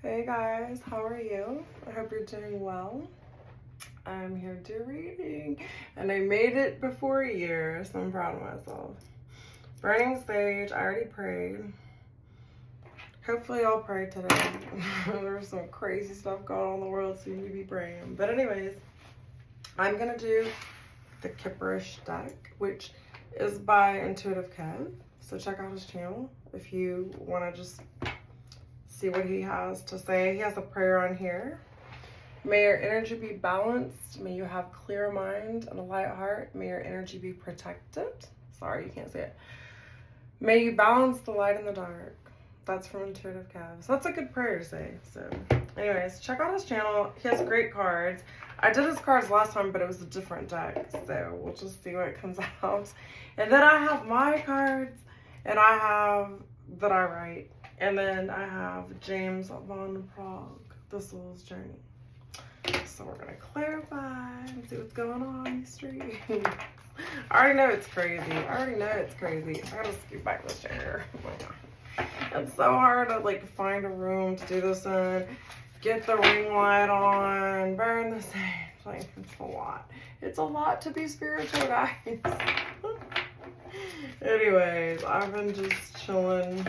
Hey guys, how are you? I hope you're doing well. I'm here to do reading, and I made it before a year, so I'm proud of myself. Burning sage, I already prayed. Hopefully I'll pray today. There's some crazy stuff going on in the world, so you need to be praying. But anyways, I'm gonna do the Kipperish deck, which is by Intuitive Kev. So check out his channel if you want to just see what he has to say. He has a prayer on here. May your energy be balanced. May you have clear mind and a light heart. May your energy be protected. Sorry, you can't see it. May you balance the light and the dark. That's from Intuitive Kev. So that's a good prayer to say. So anyways, check out his channel. He has great cards. I did his cards last time, but it was a different deck. So we'll just see what comes out. And then I have my cards, and I have that I write. And then I have James Van Prague, The Soul's Journey. So we're gonna clarify and see what's going on in the street. I already know it's crazy. I gotta scoot back this chair. Oh my God. It's so hard to like find a room to do this in, get the ring light on, burn the sage. Like, it's a lot. It's a lot to be spiritual, guys. Anyways, I've been just chilling,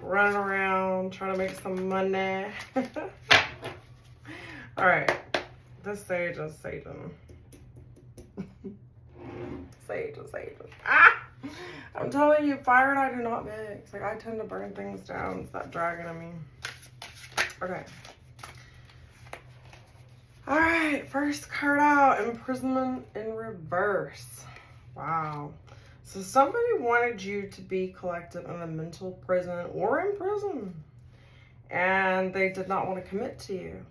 running around, trying to make some money. All right, this sage is Satan. Sage is Satan. Ah! I'm telling you, fire and I do not mix. Like, I tend to burn things down. It's that dragon in me. Okay. All right, first card out, imprisonment in reverse. Wow. So somebody wanted you to be collected in a mental prison or in prison, and they did not want to commit to you.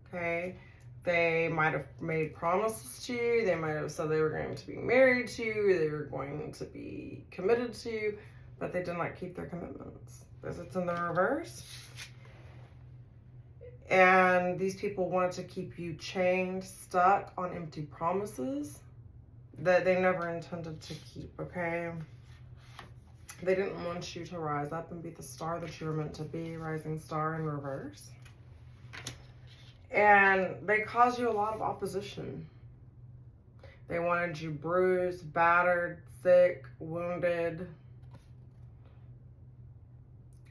Okay? They might have made promises to you. They might have said they were going to be married to you. They were going to be committed to you, but they did not keep their commitments. Because it's in the reverse. And these people wanted to keep you chained, stuck on empty promises that they never intended to keep, okay? They didn't want you to rise up and be the star that you were meant to be, rising star in reverse. And they caused you a lot of opposition. They wanted you bruised, battered, sick, wounded.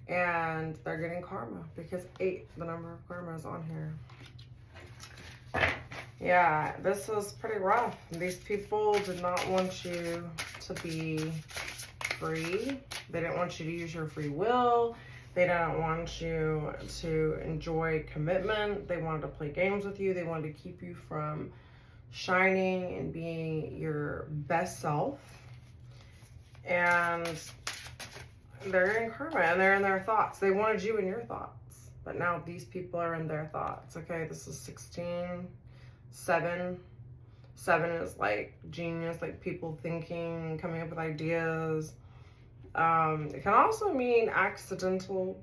And they're getting karma because 8, the number of karma, is on here. Yeah, this was pretty rough. These people did not want you to be free. They didn't want you to use your free will. They didn't want you to enjoy commitment. They wanted to play games with you. They wanted to keep you from shining and being your best self. And they're in karma, and they're in their thoughts. They wanted you in your thoughts, but now these people are in their thoughts. Okay, this is 16, 7. 7 is like genius, like people thinking, coming up with ideas. It can also mean accidental,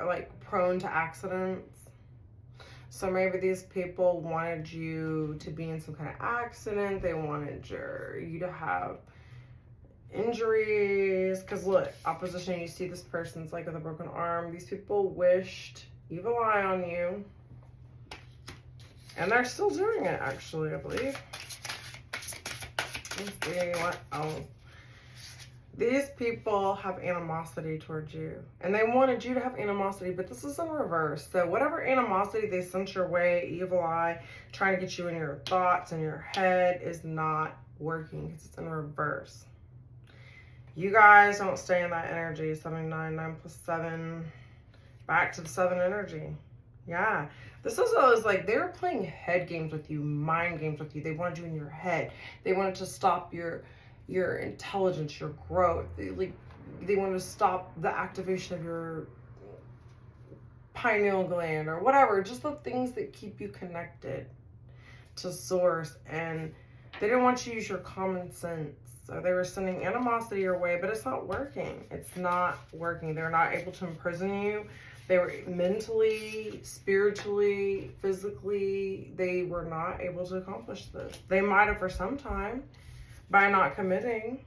like prone to accidents. So maybe these people wanted you to be in some kind of accident. They wanted you to have injuries. Because look, opposition, you see this person's like with a broken arm. These people wished evil eye on you. And they're still doing it, actually, I believe. Let's see what else. These people have animosity towards you, and they wanted you to have animosity, but this is in reverse. So whatever animosity they sent your way, evil eye, trying to get you in your thoughts and your head, is not working because it's in reverse. You guys don't stay in that energy. 7, 9, 9 plus 7, back to the 7 energy. Yeah, this is always like they were playing head games with you, mind games with you. They wanted you in your head. They wanted to stop your intelligence, your growth. They want to stop the activation of your pineal gland or whatever, just the things that keep you connected to source. And they didn't want you to use your common sense. So they were sending animosity your way, but it's not working. It's not working. They're not able to imprison you. They were mentally, spiritually, physically, they were not able to accomplish this. They might have for some time, by not committing.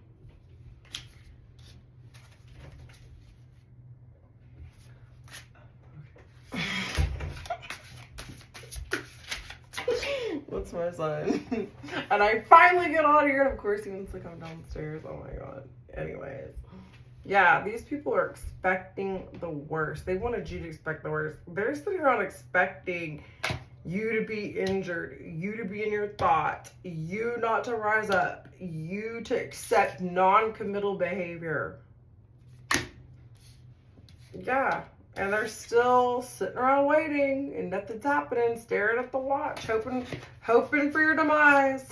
That's my son. And I finally get on here, and of course he wants to come downstairs. Oh my god. Anyways. Yeah, these people are expecting the worst. They wanted you to expect the worst. They're sitting around expecting you to be injured, you to be in your thoughts, you not to rise up, you to accept non-committal behavior. Yeah, and they're still sitting around waiting and nothing's happening, staring at the watch, hoping for your demise.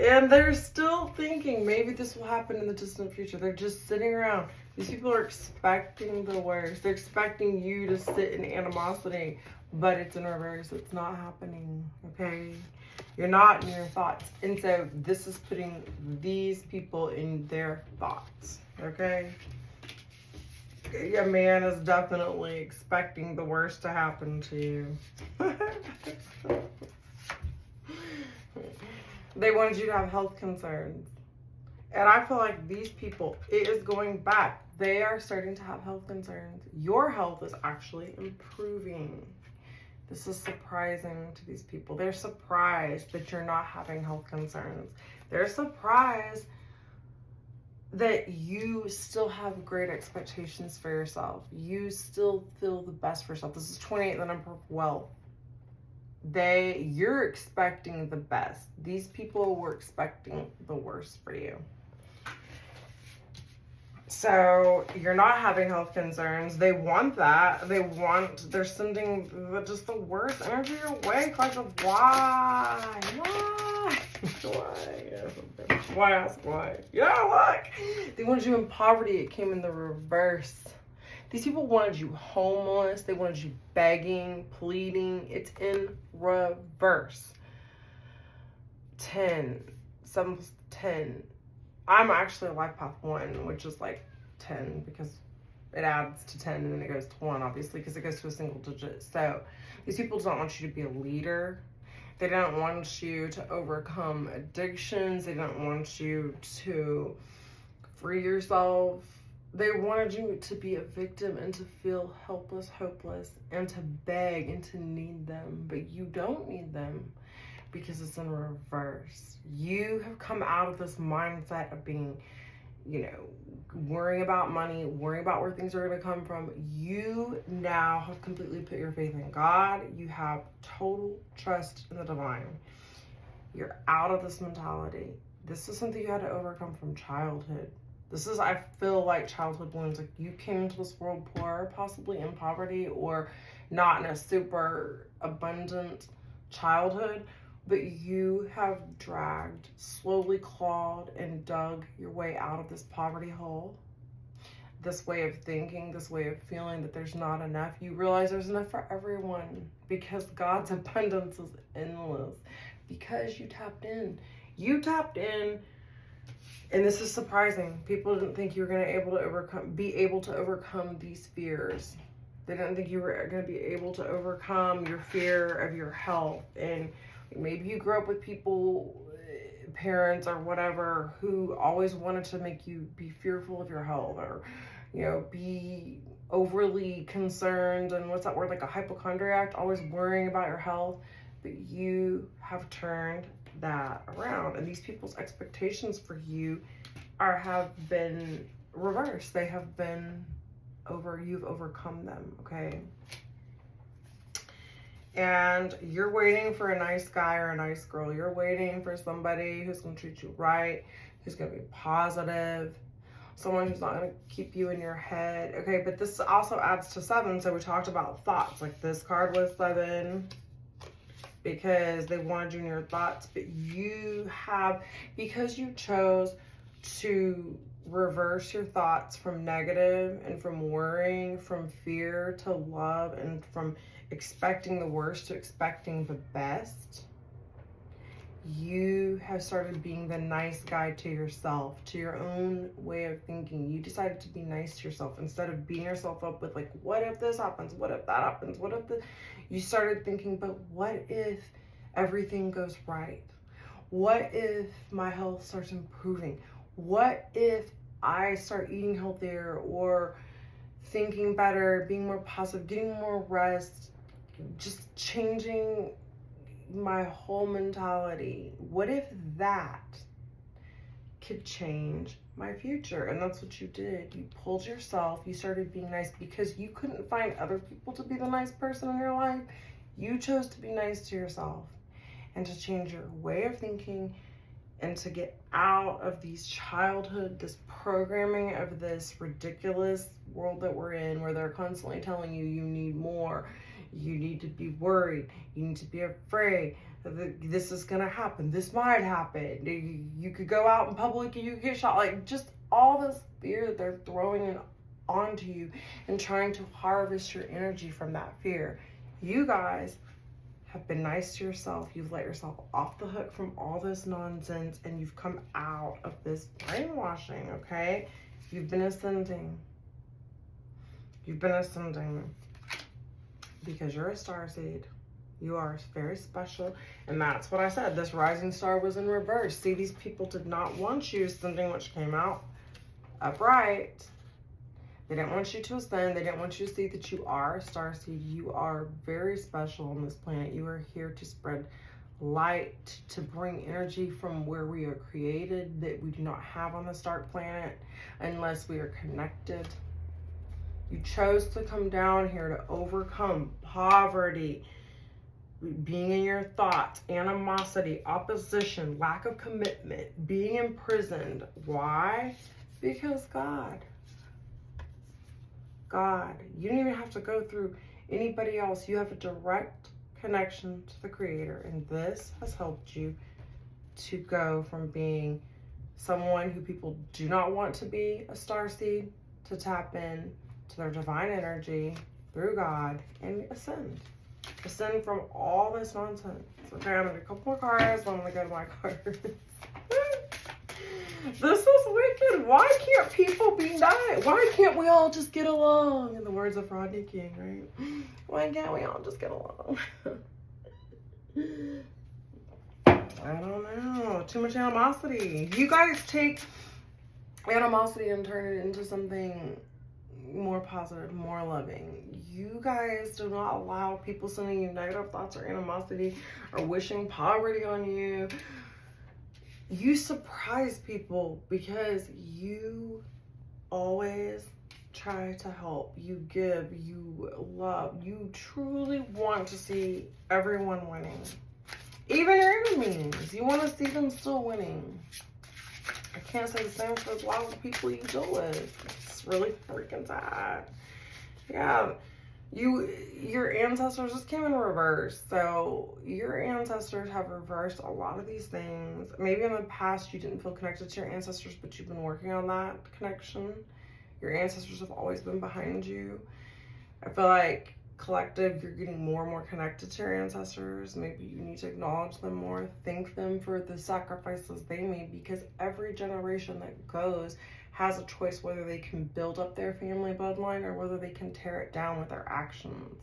And they're still thinking maybe this will happen in the distant future. They're just sitting around. These people are expecting the worst. They're expecting you to sit in animosity, but it's in reverse. It's not happening, okay? You're not in your thoughts. And so this is putting these people in their thoughts, okay? A man is definitely expecting the worst to happen to you. They wanted you to have health concerns. And I feel like these people, it is going back. They are starting to have health concerns. Your health is actually improving. This is surprising to these people. They're surprised that you're not having health concerns. They're surprised that you still have great expectations for yourself. You still feel the best for yourself. This is 28, the number of wealth. You're expecting the best. These people were expecting the worst for you. So you're not having health concerns. They want that. They're sending just the worst energy your way. Like, why? Why ask why? Yeah, look. They wanted you in poverty. It came in the reverse. These people wanted you homeless. They wanted you begging, pleading. It's in reverse. 10. 7 plus 10. I'm actually a life path 1, which is like 10 because it adds to 10 and then it goes to 1, obviously, because it goes to a single digit. So these people don't want you to be a leader. They don't want you to overcome addictions. They don't want you to free yourself. They wanted you to be a victim and to feel helpless, hopeless, and to beg and to need them. But you don't need them because it's in reverse. You have come out of this mindset of being, worrying about money, worrying about where things are going to come from. You now have completely put your faith in God. You have total trust in the divine. You're out of this mentality. This is something you had to overcome from childhood. I feel like childhood wounds. Like, you came into this world poor, possibly in poverty, or not in a super abundant childhood, but you have dragged, slowly clawed, and dug your way out of this poverty hole. This way of thinking, this way of feeling that there's not enough. You realize there's enough for everyone because God's abundance is endless. Because you tapped in. You tapped in. And this is surprising. People didn't think you were going to be able to overcome these fears. They didn't think you were going to be able to overcome your fear of your health. And maybe you grew up with people, parents or whatever, who always wanted to make you be fearful of your health, or, be overly concerned. And what's that word? Like a hypochondriac, always worrying about your health. But you have turned that around, and these people's expectations for you have been reversed. They have been you've overcome them, okay? And you're waiting for a nice guy or a nice girl. You're waiting for somebody who's going to treat you right, who's going to be positive, someone who's not going to keep you in your head, okay? But this also adds to 7. So we talked about thoughts. Like, this card was 7 because they wanted you in your thoughts, but because you chose to reverse your thoughts from negative and from worrying, from fear to love, and from expecting the worst to expecting the best, you have started being the nice guy to yourself, to your own way of thinking. You decided to be nice to yourself instead of beating yourself up with, like, what if this happens? What if that happens? What if you started thinking, but what if everything goes right? What if my health starts improving? What if I start eating healthier or thinking better, being more positive, getting more rest, just changing my whole mentality. What if that could change my future? And that's what you did. You pulled yourself, you started being nice because you couldn't find other people to be the nice person in your life. You chose to be nice to yourself and to change your way of thinking and to get out of these childhood, this programming of this ridiculous world that we're in, where they're constantly telling you you need more, you need to be worried, you need to be afraid, this is gonna happen, this might happen, you could go out in public and you could get shot. Like, just all this fear that they're throwing onto you and trying to harvest your energy from that fear. You guys have been nice to yourself. You've let yourself off the hook from all this nonsense, and you've come out of this brainwashing, okay? You've been ascending. You've been ascending because you're a starseed. You are very special, and that's what I said. This rising star was in reverse. See, these people did not want you ascending, which came out upright. They didn't want you to ascend. They didn't want you to see that you are a starseed. You are very special on this planet. You are here to spread light, to bring energy from where we are created that we do not have on the Stark planet unless we are connected. You chose to come down here to overcome poverty, being in your thoughts, animosity, opposition, lack of commitment, being imprisoned. Why? Because God. You don't even have to go through anybody else. You have a direct connection to the Creator, and this has helped you to go from being someone who people do not want to be, a starseed, to tap in to their divine energy through God and ascend from all this nonsense. Okay, I'm gonna do a couple more cards, then I'm gonna go to my cards. This is wicked. Why can't people be nice? Why can't we all just get along? In the words of Rodney King, right? Why can't we all just get along? I don't know. Too much animosity. You guys take animosity and turn it into something more positive, more loving. You guys do not allow people sending you negative thoughts or animosity or wishing poverty on you. You surprise people because you always try to help. You give, you love. You truly want to see everyone winning. Even your enemies. You want to see them still winning. I can't say the same for a lot of the people you deal with. It's really freaking sad. Yeah. Your ancestors just came in reverse. So your ancestors have reversed a lot of these things. Maybe in the past you didn't feel connected to your ancestors, but you've been working on that connection. Your ancestors have always been behind you. I feel like collective, you're getting more and more connected to your ancestors. Maybe you need to acknowledge them more, thank them for the sacrifices they made, because every generation that goes has a choice whether they can build up their family bloodline or whether they can tear it down with their actions.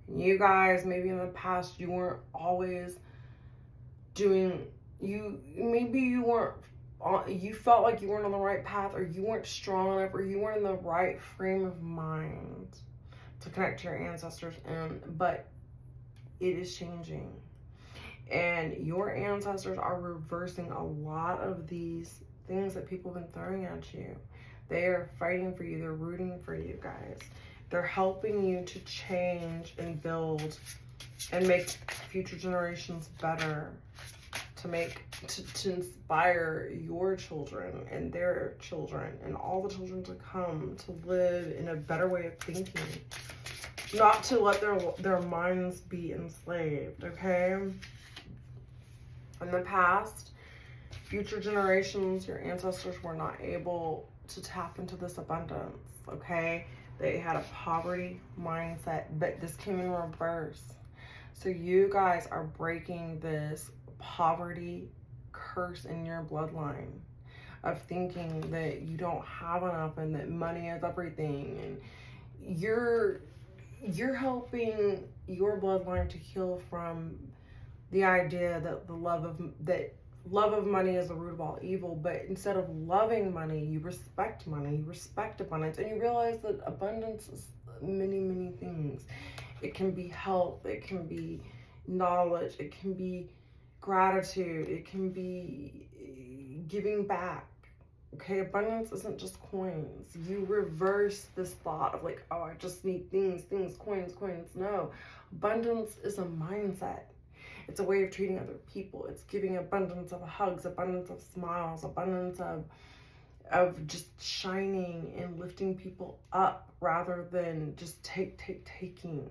You guys, maybe in the past you weren't always doing, maybe you felt like you weren't on the right path, or you weren't strong enough, or you weren't in the right frame of mind to connect to your ancestors, but it is changing. And your ancestors are reversing a lot of these things that people have been throwing at you. They are fighting for you. They're rooting for you guys. They're helping you to change and build and make future generations better, to inspire your children and their children and all the children to come to live in a better way of thinking, not to let their minds be enslaved. Okay, in the past, future generations, your ancestors were not able to tap into this abundance. Okay, they had a poverty mindset, but this came in reverse. So you guys are breaking this poverty curse in your bloodline of thinking that you don't have enough and that money is everything, and you're helping your bloodline to heal from the idea that love of money is the root of all evil, but instead of loving money, you respect money, you respect abundance, and you realize that abundance is many, many things. It can be health, it can be knowledge, it can be gratitude, it can be giving back. Okay, abundance isn't just coins. You reverse this thought of like, oh, I just need things, coins. No, abundance is a mindset. It's a way of treating other people. It's giving abundance of hugs, abundance of smiles, abundance of just shining and lifting people up rather than just taking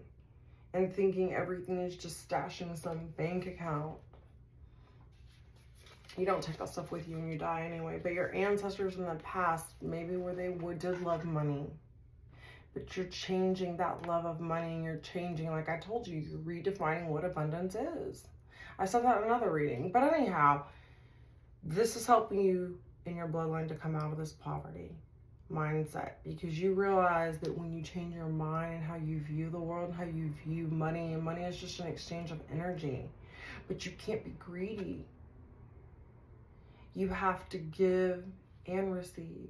and thinking everything is just stashing some bank account. You don't take that stuff with you when you die anyway, but your ancestors in the past, maybe where they did love money, but you're changing that love of money, and you're changing, like I told you, you're redefining what abundance is. I said that in another reading, but anyhow, this is helping you in your bloodline to come out of this poverty mindset, because you realize that when you change your mind and how you view the world and how you view money, and money is just an exchange of energy, but you can't be greedy. You have to give and receive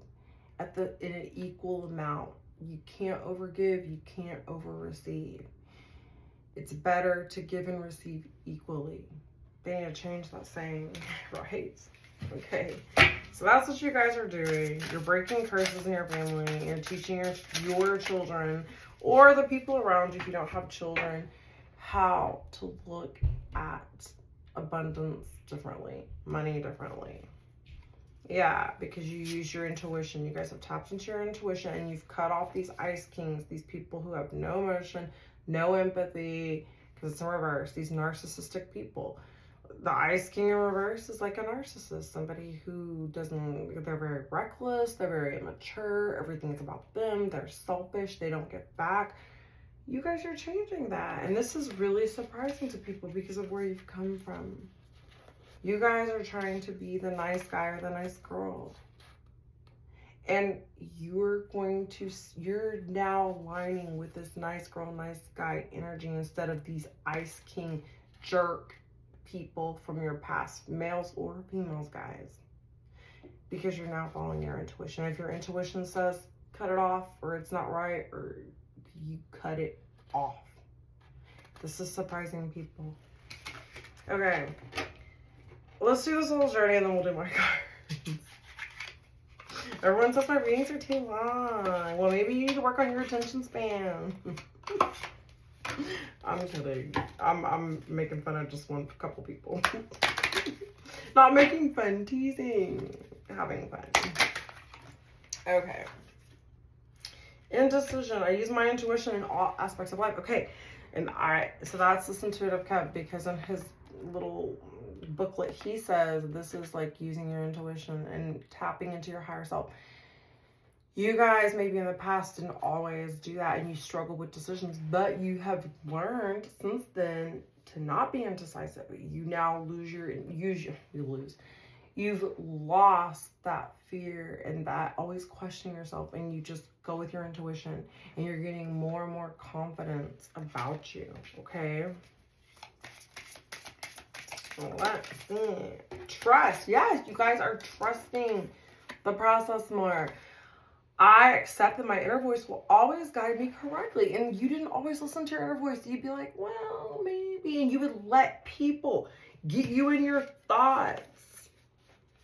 in an equal amount. You can't overgive, you can't over-receive. It's better to give and receive equally. They need to change that saying, right? Okay, so that's what you guys are doing. You're breaking curses in your family. You're teaching your children, or the people around you if you don't have children, how to look at abundance differently, money differently. Yeah, because you use your intuition. You guys have tapped into your intuition, and you've cut off these ice kings, these people who have no emotion, no empathy, because it's in reverse, these narcissistic people. The ice king in reverse is like a narcissist, somebody who they're very reckless, they're very immature, everything's about them, they're selfish, they don't give back. You guys are changing that, and this is really surprising to people because of where you've come from. You guys are trying to be the nice guy or the nice girl. And you're now aligning with this nice girl, nice guy energy instead of these ice king jerk people from your past, males or females, guys. Because you're now following your intuition. If your intuition says cut it off, or it's not right, or you cut it off. This is surprising people. Okay. Let's do this little journey and then we'll do my cards. Everyone says my readings are too long. Well, maybe you need to work on your attention span. I'm kidding. I'm making fun of just a couple people. Not making fun, teasing. Having fun. Okay. Indecision. I use my intuition in all aspects of life. Okay. So that's this intuitive Kev, because in his little booklet he says this is like using your intuition and tapping into your higher self. You guys maybe in the past didn't always do that, and you struggle with decisions, but you have learned since then to not be indecisive. You now you've lost that fear and that always questioning yourself, and you just go with your intuition, and you're getting more and more confidence about you. Okay, let's see. Trust. Yes, you guys are trusting the process more. I accept that my inner voice will always guide me correctly. And you didn't always listen to your inner voice. You'd be like, well, maybe. And you would let people get you in your thoughts.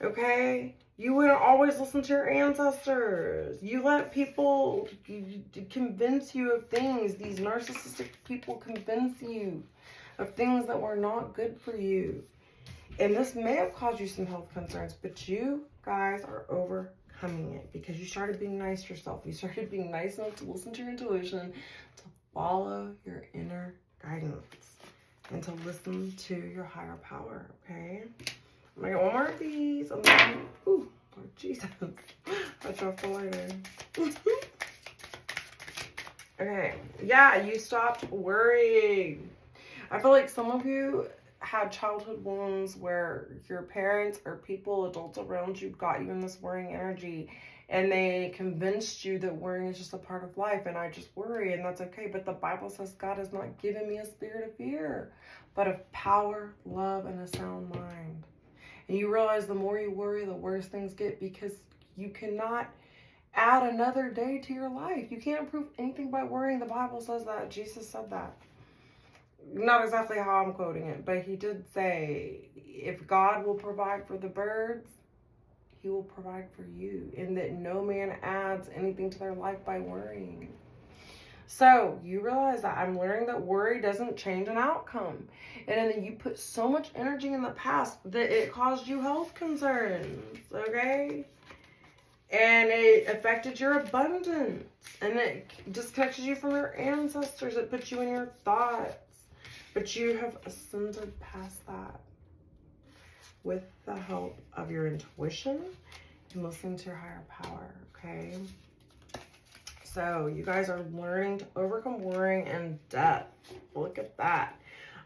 Okay? You wouldn't always listen to your ancestors. You let people convince you of things. These narcissistic people convince you of things that were not good for you. And this may have caused you some health concerns, but you guys are overcoming it because you started being nice to yourself. You started being nice enough to listen to your intuition, to follow your inner guidance, and to listen to your higher power, okay? I'm gonna get one more of these, and then, ooh, oh Jesus, I dropped the lighter. Okay, yeah, you stopped worrying. I feel like some of you had childhood wounds where your parents or people, adults around you, got you in this worrying energy, and they convinced you that worrying is just a part of life, and I just worry, and that's okay. But the Bible says God has not given me a spirit of fear, but of power, love, and a sound mind. And you realize the more you worry, the worse things get, because you cannot add another day to your life. You can't improve anything by worrying. The Bible says that. Jesus said that. Not exactly how I'm quoting it, but he did say, if God will provide for the birds, he will provide for you, and that no man adds anything to their life by worrying. So you realize that I'm learning that worry doesn't change an outcome. And then you put so much energy in the past that it caused you health concerns, okay? And it affected your abundance. And it disconnected you from your ancestors. It put you in your thoughts. But you have ascended past that with the help of your intuition and listening to your higher power, okay? So you guys are learning to overcome worrying and death. Look at that.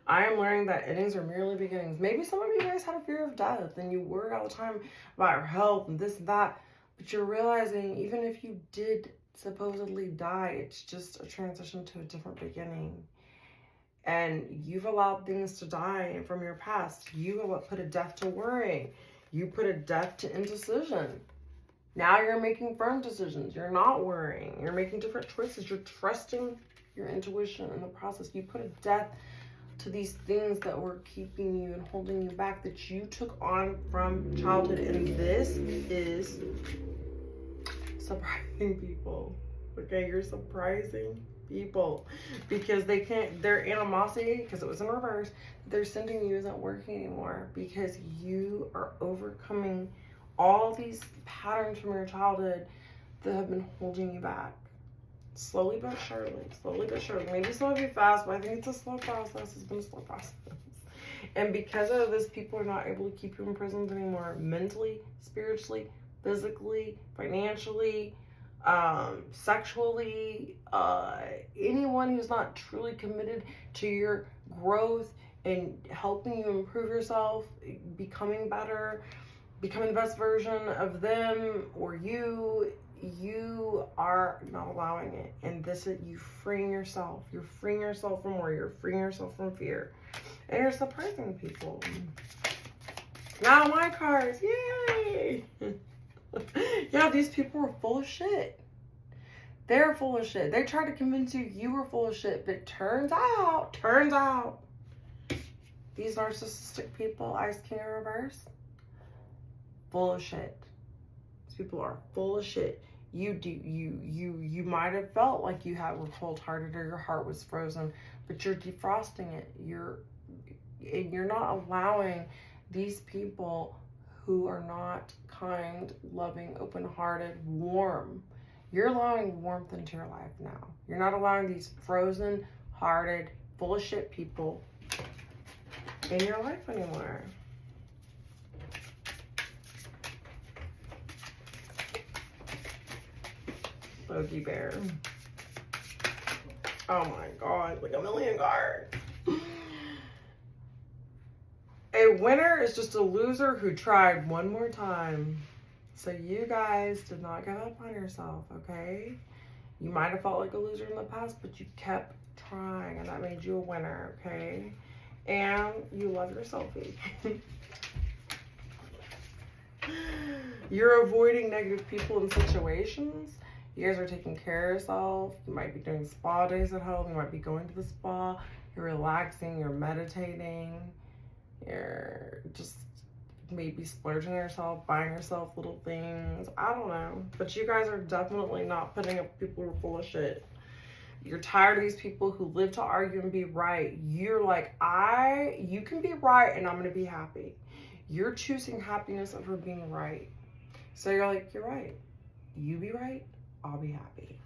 I am learning that endings are merely beginnings. Maybe some of you guys had a fear of death and you worry all the time about your health and this and that. But you're realizing even if you did supposedly die, it's just a transition to a different beginning. And you've allowed things to die from your past. You have put a death to worrying. You put a death to indecision. Now you're making firm decisions. You're not worrying. You're making different choices. You're trusting your intuition in the process. You put a death to these things that were keeping you and holding you back, that you took on from childhood. And this is surprising people. Okay, you're surprising people, because they can't, their animosity, because it was in reverse, they're sending you isn't working anymore, because you are overcoming all these patterns from your childhood that have been holding you back. Slowly but surely, slowly but surely. Maybe some of you fast, but I think it's a slow process. It's been a slow process. And because of this, people are not able to keep you in prisons anymore, mentally, spiritually, physically, financially, sexually. Anyone who's not truly committed to your growth and helping you improve yourself, becoming better, becoming the best version of them or you are not allowing it. And this is you freeing yourself. You're freeing yourself from worry. You're freeing yourself from fear. And you're surprising people. Now my cards, yay! Yeah, these people are full of shit. They're full of shit. They tried to convince you you were full of shit, but turns out, these narcissistic people, Ice King in reverse, full of shit. These people are full of shit. You might have felt like you were cold-hearted or your heart was frozen, but you're defrosting it. You're not allowing these people who are not kind, loving, open-hearted, warm. You're allowing warmth into your life now. You're not allowing these frozen-hearted, full of shit people in your life anymore. Bogey Bear. Oh my God, like a million cards. A winner is just a loser who tried one more time. So you guys did not give up on yourself, okay? You might have felt like a loser in the past, but you kept trying, and that made you a winner, okay? And you love yourself. You're avoiding negative people and situations. You guys are taking care of yourself. You might be doing spa days at home. You might be going to the spa. You're relaxing. You're meditating. You're just maybe splurging on yourself, buying yourself little things. I don't know. But you guys are definitely not putting up people who are full of shit. You're tired of these people who live to argue and be right. You're like, you can be right and I'm going to be happy. You're choosing happiness over being right. So you're like, you're right. You be right, I'll be happy.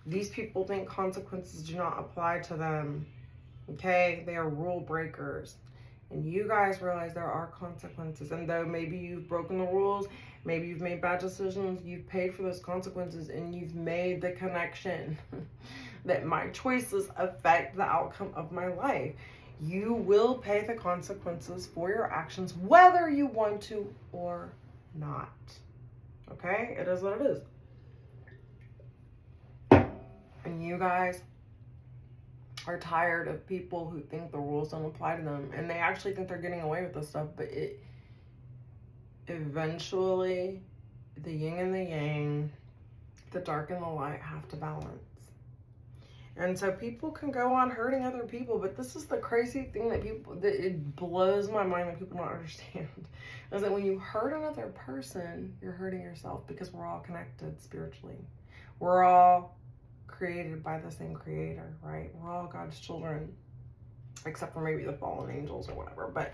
These people think consequences do not apply to them. Okay? They are rule breakers. And you guys realize there are consequences. And though maybe you've broken the rules, maybe you've made bad decisions, you've paid for those consequences, and you've made the connection that my choices affect the outcome of my life. You will pay the consequences for your actions, whether you want to or not. Okay? It is what it is. And you guys are tired of people who think the rules don't apply to them, and they actually think they're getting away with this stuff, but it eventually, the yin and the yang, the dark and the light have to balance. And so people can go on hurting other people, but this is the crazy thing that it blows my mind that people don't understand, is that when you hurt another person, you're hurting yourself, because we're all connected spiritually. We're all created by the same creator, right? We're all God's children, except for maybe the fallen angels or whatever. But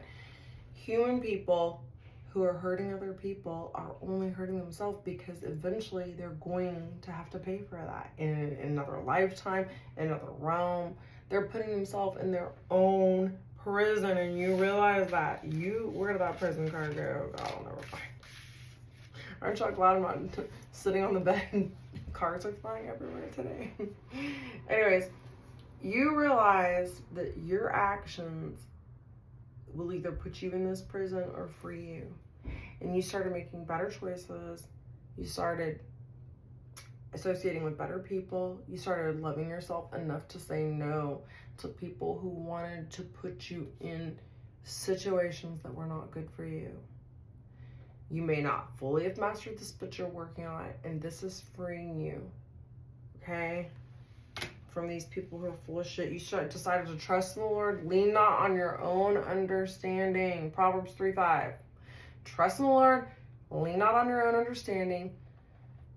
human people who are hurting other people are only hurting themselves, because eventually they're going to have to pay for that in another lifetime, in another realm. They're putting themselves in their own prison, and you realize that. Where did that prison card go? God, I'll never find it. Aren't y'all glad I'm not sitting on the bed and cards are flying everywhere today? Anyways, you realize that your actions will either put you in this prison or free you. And you started making better choices. You started associating with better people. You started loving yourself enough to say no to people who wanted to put you in situations that were not good for you. You may not fully have mastered this, but you're working on it, and this is freeing you, okay? From these people who are full of shit. You decided to trust in the Lord. Lean not on your own understanding. Proverbs 3:5. Trust in the Lord. Lean not on your own understanding.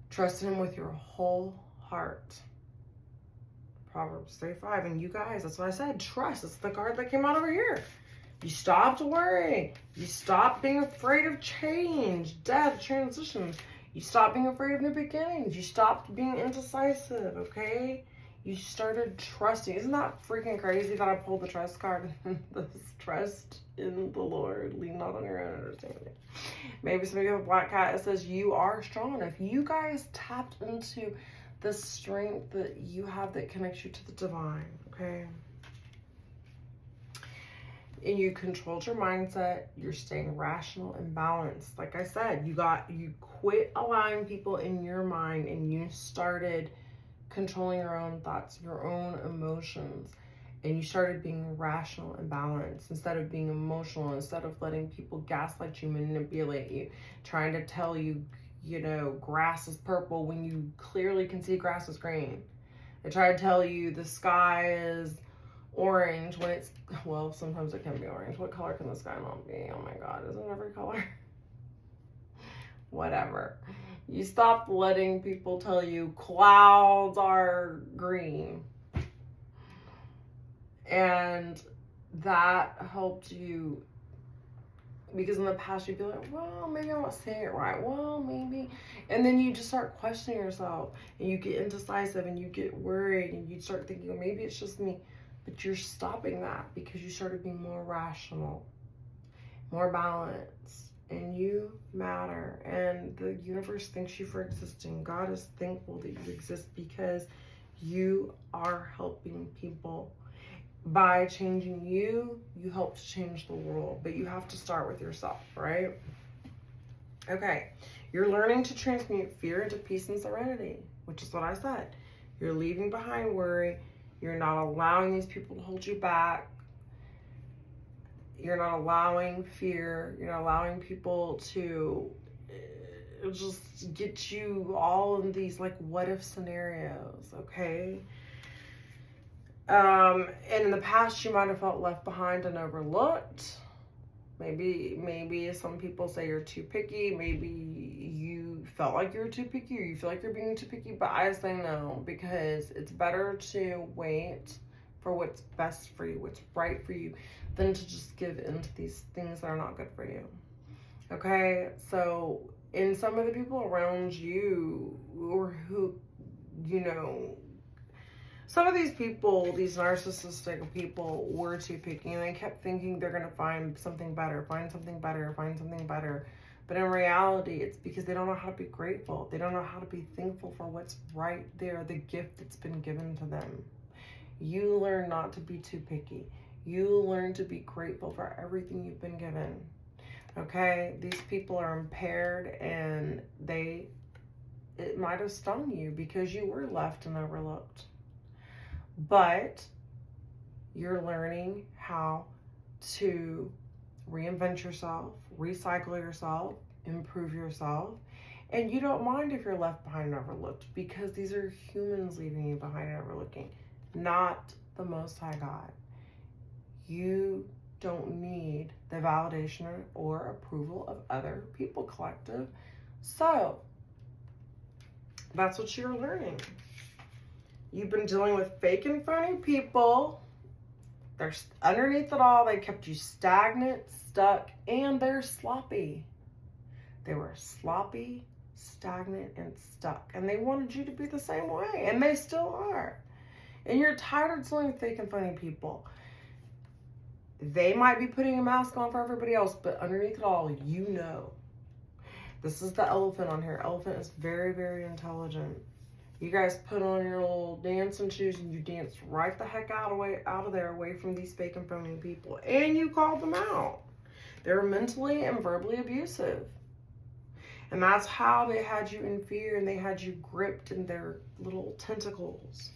Trust in Him with your whole heart. Proverbs 3:5. And you guys, that's what I said. Trust. It's the card that came out over here. You stopped worrying. You stopped being afraid of change, death, transitions. You stopped being afraid of new beginnings. You stopped being indecisive, okay? You started trusting. Isn't that freaking crazy that I pulled the trust card? This trust in the Lord. Lean not on your own understanding. Maybe some of you have a black cat. It says you are strong enough. You guys tapped into the strength that you have that connects you to the divine, okay? And you controlled your mindset. You're staying rational and balanced. Like I said, you quit allowing people in your mind, and you started controlling your own thoughts, your own emotions, and you started being rational and balanced instead of being emotional, instead of letting people gaslight you, manipulate you, trying to tell you, grass is purple when you clearly can see grass is green. They try to tell you the sky is orange when it's, well, sometimes it can be orange. What color can the sky not be? Oh my God, isn't it every color? Whatever. You stopped letting people tell you clouds are green. And that helped you, because in the past you'd be like, well, maybe I'm not saying it right. Well, maybe. And then you just start questioning yourself, and you get indecisive, and you get worried, and you start thinking, well, maybe it's just me. But you're stopping that because you started being more rational, more balanced, and you matter. And the universe thanks you for existing. God is thankful that you exist because you are helping people. By changing you, you help to change the world. But you have to start with yourself, right? Okay, you're learning to transmute fear into peace and serenity, which is what I said. You're leaving behind worry. You're not allowing these people to hold you back. You're not allowing fear. You're not allowing people to just get you all in these like what if scenarios, okay? And in the past, you might have felt left behind and overlooked. Maybe some people say you're too picky. Maybe you felt like you were too picky, or you feel like you're being too picky. But I say no, because it's better to wait for what's best for you, what's right for you, than to just give in to these things that are not good for you. Okay? So, in some of the people around you, or who, some of these people, these narcissistic people, were too picky, and they kept thinking they're going to find something better. But in reality, it's because they don't know how to be grateful. They don't know how to be thankful for what's right there, the gift that's been given to them. You learn not to be too picky. You learn to be grateful for everything you've been given. Okay? These people are impaired, and it might have stung you because you were left and overlooked. But You're learning how to reinvent yourself, recycle yourself, improve yourself. And you don't mind if you're left behind and overlooked, because these are humans leaving you behind and overlooking, not the Most High God. You don't need the validation or approval of other people, collective. So that's what you're learning. You've been dealing with fake and phony people. They're underneath it all. They kept you stagnant, stuck, and they're sloppy. They were sloppy, stagnant, and stuck. And they wanted you to be the same way. And they still are. And you're tired of dealing with fake and phony people. They might be putting a mask on for everybody else, but underneath it all, you know. This is the elephant on here. Elephant is very, very intelligent. You guys put on your little dancing shoes and you danced right the heck out of there, away from these fake and phony people. And you called them out. They're mentally and verbally abusive. And that's how they had you in fear, and they had you gripped in their little tentacles.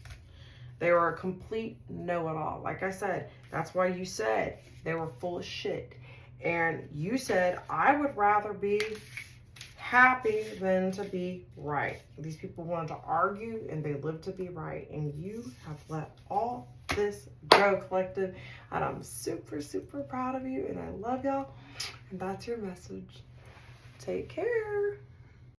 They were a complete know-it-all. Like I said, that's why you said they were full of shit. And you said, I would rather be happy than to be right. These people wanted to argue, and they lived to be right. And you have let all this go, collective. And I'm super, super proud of you, and I love y'all. And that's your message. Take care.